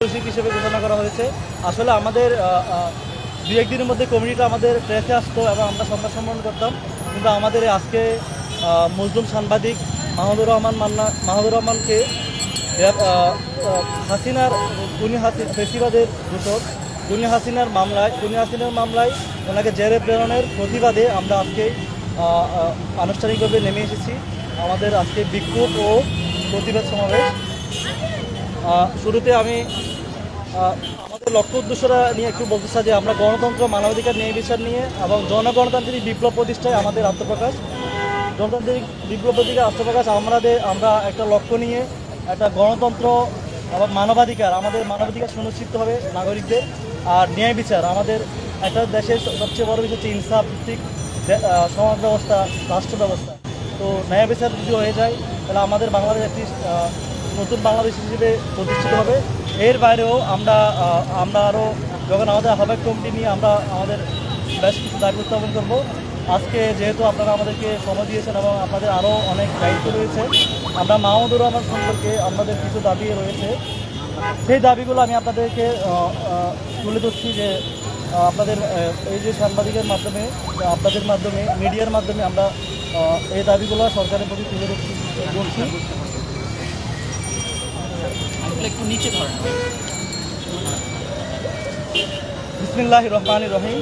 হিসেবে ঘোষণা করা হয়েছে। আসলে আমাদের দু একদিনের মধ্যে কমিটিটা আমাদের প্রেসে আসতো এবং আমরা সংবাদ সম্মেলন করতাম, কিন্তু আমাদের আজকে মজলুম সাংবাদিক মাহমুদুর রহমানকে হাসিনার ফেসিবাদের দূষক খুনি হাসিনার মামলায় ওনাকে জেলে প্রেরণের প্রতিবাদে আমরা আজকে আনুষ্ঠানিকভাবে নেমে এসেছি। আমাদের আজকে বিক্ষোভ ও প্রতিবাদ সমাবেশ। শুরুতে আমি আমাদের লক্ষ্য উদ্দেশ্যটা নিয়ে একটু বলতে চাই যে আমরা গণতন্ত্র, মানবাধিকার, ন্যায় বিচার নিয়ে এবং জনগণতান্ত্রিক বিপ্লব প্রতিষ্ঠায় আমাদের আত্মপ্রকাশ, গণতান্ত্রিক বিপ্লব প্রতিষ্ঠায় আত্মপ্রকাশ। আমরা একটা লক্ষ্য নিয়ে একটা গণতন্ত্র এবং আমাদের মানবাধিকার সুনিশ্চিত হবে নাগরিকদের, আর ন্যায় বিচার আমাদের একটা দেশের সবচেয়ে বড় বিষয় হচ্ছে ইনসাফ ভিত্তিক সমাজ ব্যবস্থা, রাষ্ট্র ব্যবস্থা। তো ন্যায় বিচার যদি হয়ে যায় তাহলে আমাদের বাংলাদেশ একটি নতুন বাংলাদেশ হিসেবে প্রতিষ্ঠিত হবে। এর বাইরেও আমরা আরও যখন আমাদের আহ্বায়ক কমিটি নিয়ে আমরা আমাদের বেশ কিছু দাবি উত্থাপন করবো। আজকে যেহেতু আপনারা আমাদেরকে সময় দিয়েছেন এবং আপনাদের আরও অনেক দায়িত্ব রয়েছে, আমরা মাহমুদুর রহমান সম্পর্কে আমাদের কিছু দাবি রয়েছে। সেই দাবিগুলো আমি আপনাদেরকে তুলে ধরছি যে আপনাদের এই যে সাংবাদিকের মাধ্যমে, আপনাদের মাধ্যমে, মিডিয়ার মাধ্যমে আমরা এই দাবিগুলো সরকারের প্রতি তুলে ধরছি। বিসমিল্লাহির রহমানির রহিম।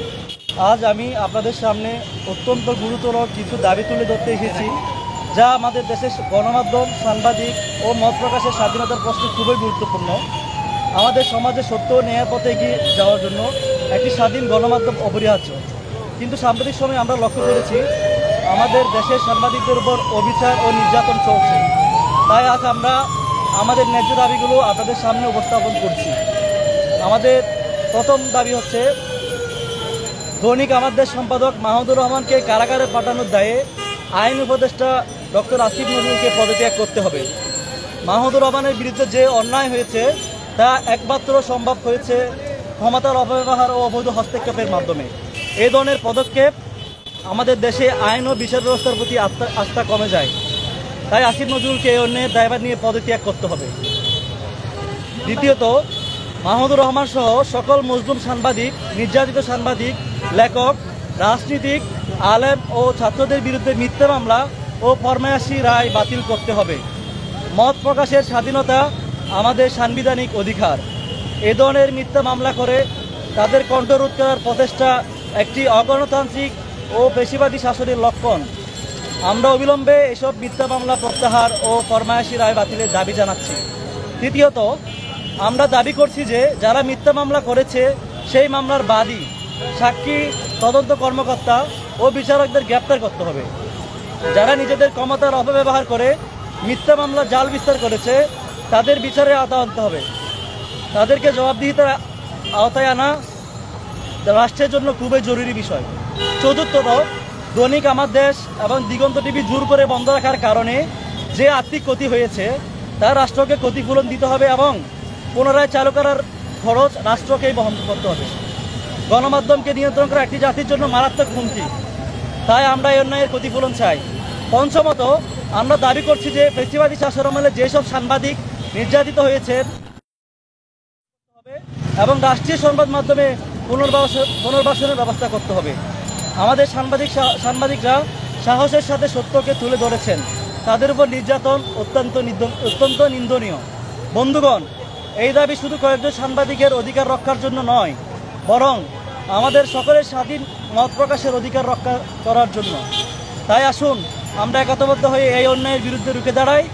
আজ আমি আপনাদের সামনে অত্যন্ত গুরুতর কিছু দাবি তুলে ধরতে এসেছি, যা আমাদের দেশের গণমাধ্যম, সাংবাদিক ও মত প্রকাশের স্বাধীনতার প্রশ্নে খুবই গুরুত্বপূর্ণ। আমাদের সমাজে সত্য ও ন্যায়ের পথে এগিয়ে যাওয়ার জন্য একটি স্বাধীন গণমাধ্যম অপরিহার্য। কিন্তু সাম্প্রতিক সময়ে আমরা লক্ষ্য করেছি আমাদের দেশের সাংবাদিকদের উপর অবিচার ও নির্যাতন চলছে। তাই আজ আমরা আমাদের ন্যায্য দাবিগুলো আপনাদের সামনে উপস্থাপন করছি। আমাদের প্রথম দাবি হচ্ছে দৈনিক আমাদের সম্পাদক মাহমুদুর রহমানকে কারাগারে পাঠানোর দায়ে আইন উপদেষ্টা ডক্টর আসিফ নজরুলকে পদত্যাগ করতে হবে। মাহমুদুর রহমানের বিরুদ্ধে যে অন্যায় হয়েছে তা একমাত্র সম্ভব হয়েছে ক্ষমতার অপব্যবহার ও অবৈধ হস্তক্ষেপের মাধ্যমে। এই ধরনের পদক্ষেপ আমাদের দেশে আইন ও বিচার ব্যবস্থার প্রতি আস্থা কমে যায়। তাই আসিফ নজরুলকে এই অন্যায়ের দায়ভার নিয়ে পদত্যাগ করতে হবে। দ্বিতীয়ত, মাহমুদুর রহমান সহ সকল মজলুম সাংবাদিক, নির্যাতিত সাংবাদিক, লেখক, রাজনীতিক, আলেম ও ছাত্রদের বিরুদ্ধে মিথ্যা মামলা ও ফরমায়াশি রায় বাতিল করতে হবে। মত প্রকাশের স্বাধীনতা আমাদের সাংবিধানিক অধিকার। এ ধরনের মিথ্যা মামলা করে তাদের কণ্ঠরোধ করার প্রচেষ্টা একটি অগণতান্ত্রিক ও পেশিবাদী শাসনের লক্ষণ। আমরা অবিলম্বে এসব মিথ্যা মামলা প্রত্যাহার ও ফরমায়াশি রায় বাতিলের দাবি জানাচ্ছি। তৃতীয়ত, আমরা দাবি করছি যে যারা মিথ্যা মামলা করেছে সেই মামলার বাদী, সাক্ষী, তদন্ত কর্মকর্তা ও বিচারকদের গ্রেপ্তার করতে হবে। যারা নিজেদের ক্ষমতার অপব্যবহার করে মিথ্যা মামলা জাল বিস্তার করেছে তাদের বিচারের আওতায় আনতে হবে। তাদেরকে জবাবদিহিতার আওতায় আনা রাষ্ট্রের জন্য খুবই জরুরি বিষয়। চতুর্থত, দৈনিক আমার দেশ এবং দিগন্ত টিভি জোর করে বন্ধ রাখার কারণে যে আর্থিক ক্ষতি হয়েছে তা রাষ্ট্রকে ক্ষতিপূরণ দিতে হবে এবং পুনরায় চালু করার খরচ রাষ্ট্রকেই বহন করতে হবে। গণমাধ্যমকে নিয়ন্ত্রণ করা একটি জাতির জন্য মারাত্মক হুমকি। তাই আমরা এই অন্যায়ের ক্ষতিপূরণ চাই। পঞ্চমত, আমরা দাবি করছি যে ফ্যাসিবাদী শাসনামলে যেসব সাংবাদিক নির্যাতিত হয়েছেন এবং রাষ্ট্রীয় সংবাদ মাধ্যমে পুনর্বাসনের ব্যবস্থা করতে হবে। আমাদের সাংবাদিকরা সাহসের সাথে সত্যকে তুলে ধরেছেন, তাদের উপর নির্যাতন অত্যন্ত নিন্দনীয়। বন্ধুগণ, এই দাবি শুধু কয়েকজন সাংবাদিকের অধিকার রক্ষার জন্য নয়, বরং আমাদের সকলের স্বাধীন মত প্রকাশের অধিকার রক্ষা করার জন্য। তাই আসুন আমরা একতাবদ্ধ হয়ে এই অন্যায়ের বিরুদ্ধে রুখে দাঁড়াই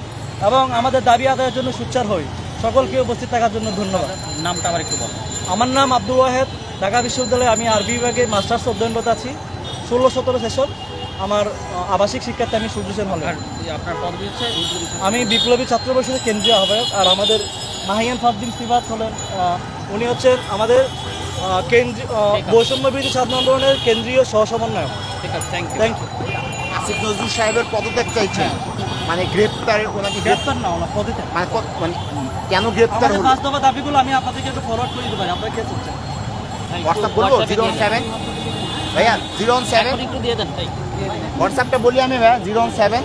এবং আমাদের দাবি আদায়ের জন্য সোচ্চার হই। সকলকে উপস্থিত থাকার জন্য ধন্যবাদ। নামটা আবার একটু বল। আমার নাম আব্দুল ওয়াহেদ, ঢাকা বিশ্ববিদ্যালয়ে আমি আরবি বিভাগে মাস্টার্স অধ্যয়নরত আছি। 16-17 সেশন আমার আবাসিক শিক্ষার্থী। আমি সূর্য সেন হলে। আপনার পদবি হচ্ছে? আমি বিপ্লবী ছাত্র পরিষদের কেন্দ্রীয় আহ্বায়ক। আর আমাদের মাহিয়ান ফারদিন সিফাত হলেন, উনি হচ্ছেন আমাদের বৈষম্য বিরোধী ছাত্র আন্দোলনের কেন্দ্রীয় সহসমন্বয়ক। ঠিক আছে, থ্যাংক ইউ। আসিফ নজরুল সাহেবের পদত্যাগ চাইছেন, মানে গ্রেপ্তারের, ওনাকে গ্রেপ্তার না, ওনার পদত্যাগ। মানে কেন গ্রেপ্তার হলো? 5 দফা দাবিগুলো আমি আপনাদেরকে একটু ফরওয়ার্ড করে দিতে পারি, আপনারা কে চাচ্ছেন? হোয়াটসঅ্যাপ বলবো 07 ভাইয়া 07 একটু দিয়ে দেন। হোয়াটসঅ্যাপটা বলি আমি ভাইয়া 07